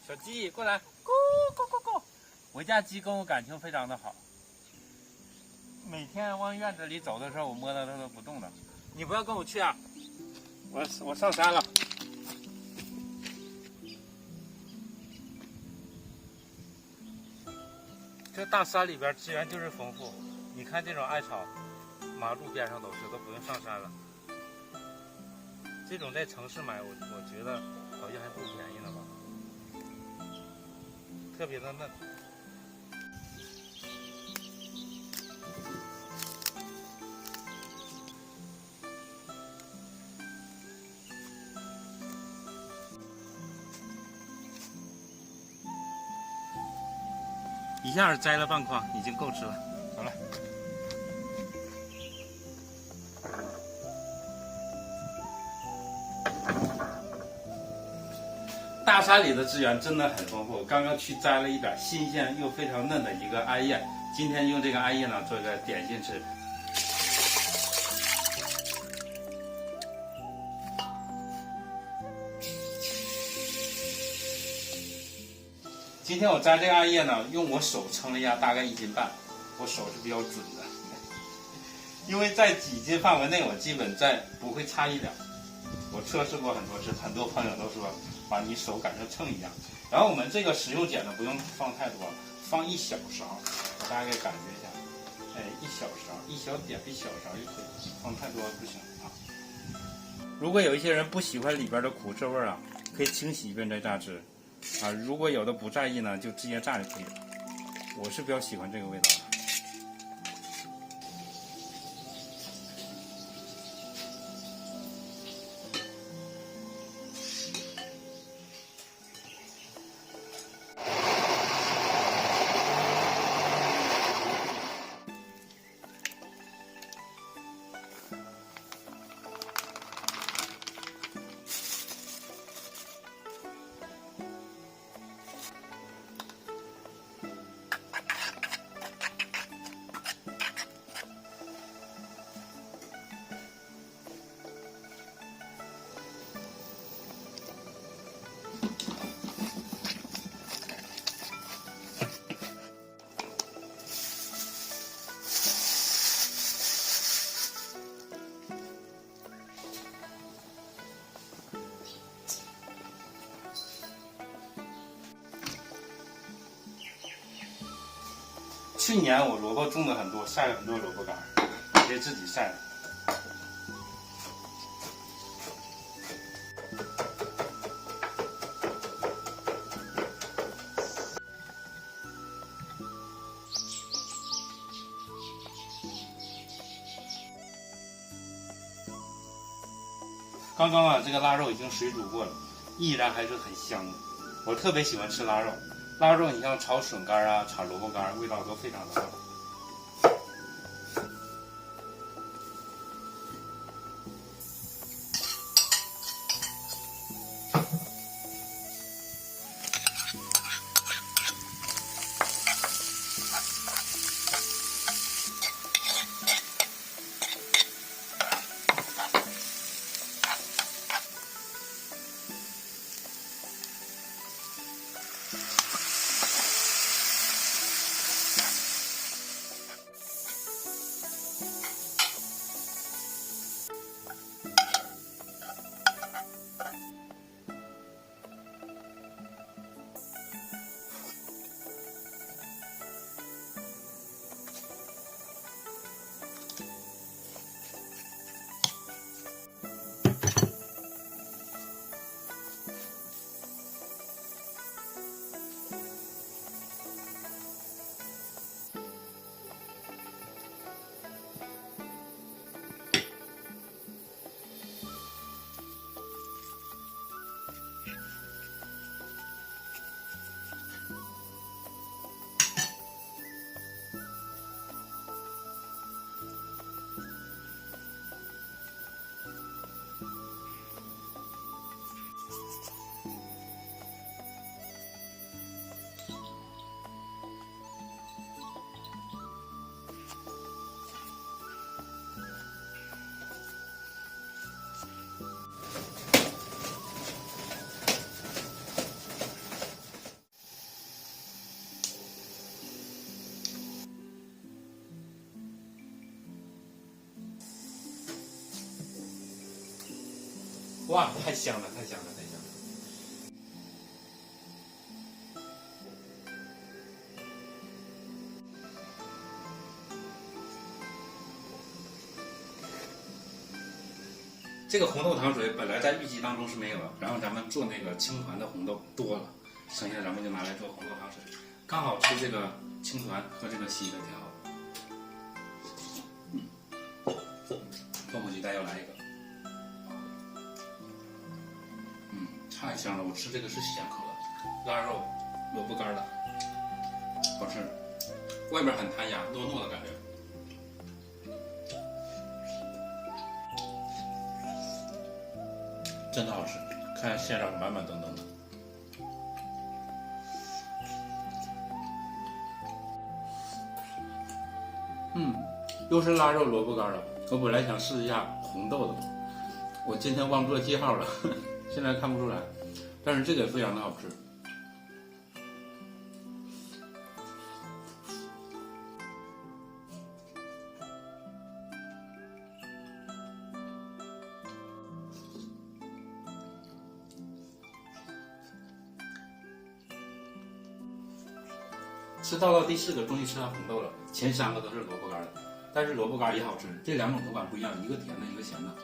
小鸡过来，咕咕咕咕！我家鸡跟我感情非常的好，每天往院子里走的时候，我摸到它都不动的。你不要跟我去啊！我上山了。这大山里边资源就是丰富，你看这种艾草，马路边上都是，都不用上山了。这种在城市买，我觉得好像还不便宜呢吧，特别的嫩。一下子摘了半筐，已经够吃了。走了。大山里的资源真的很丰富，刚刚去摘了一点新鲜又非常嫩的一个艾叶，今天用这个艾叶呢做一个点心吃。今天我摘这个艾叶呢，用我手称了一下，大概1斤半，我手是比较准的，因为在几斤范围内，我基本不会差1两。我测试过很多次，很多朋友都说把你手感受秤一样。然后我们这个食用碱呢，不用放太多，放1小勺，我大概感觉一下，哎，1小勺，1小点，1小勺就可以，放太多不行啊。如果有一些人不喜欢里边的苦涩味啊，可以清洗一遍再榨汁。啊，如果有的不在意呢，就直接榨就可以了。我是比较喜欢这个味道的。去年我萝卜种的很多，晒了很多萝卜干，也是自己晒的。刚刚啊，这个腊肉已经水煮过了，依然还是很香的。我特别喜欢吃腊肉。腊肉，你像炒笋干啊、炒萝卜干，味道都非常的好。哇，太香了，太香了，太香了！这个红豆糖水本来在预计当中是没有的，然后咱们做那个青团的红豆多了，剩下的咱们就拿来做红豆糖水，刚好吃这个青团和这个稀的挺好。豆腐鸡蛋要来一个，太香了！我吃这个是咸口的，腊肉、萝卜干的，好吃，外边很弹牙，糯糯的感觉。真的好吃，看馅上满满登登的。又是腊肉萝卜干了。我本来想试一下红豆的，我今天忘做记号了，现在看不出来，但是这个也非常的好吃。吃到第4个，终于吃到红豆了。前3个都是萝卜干的，但是萝卜干也好吃。这2种口感不一样，一个甜的，一个咸的。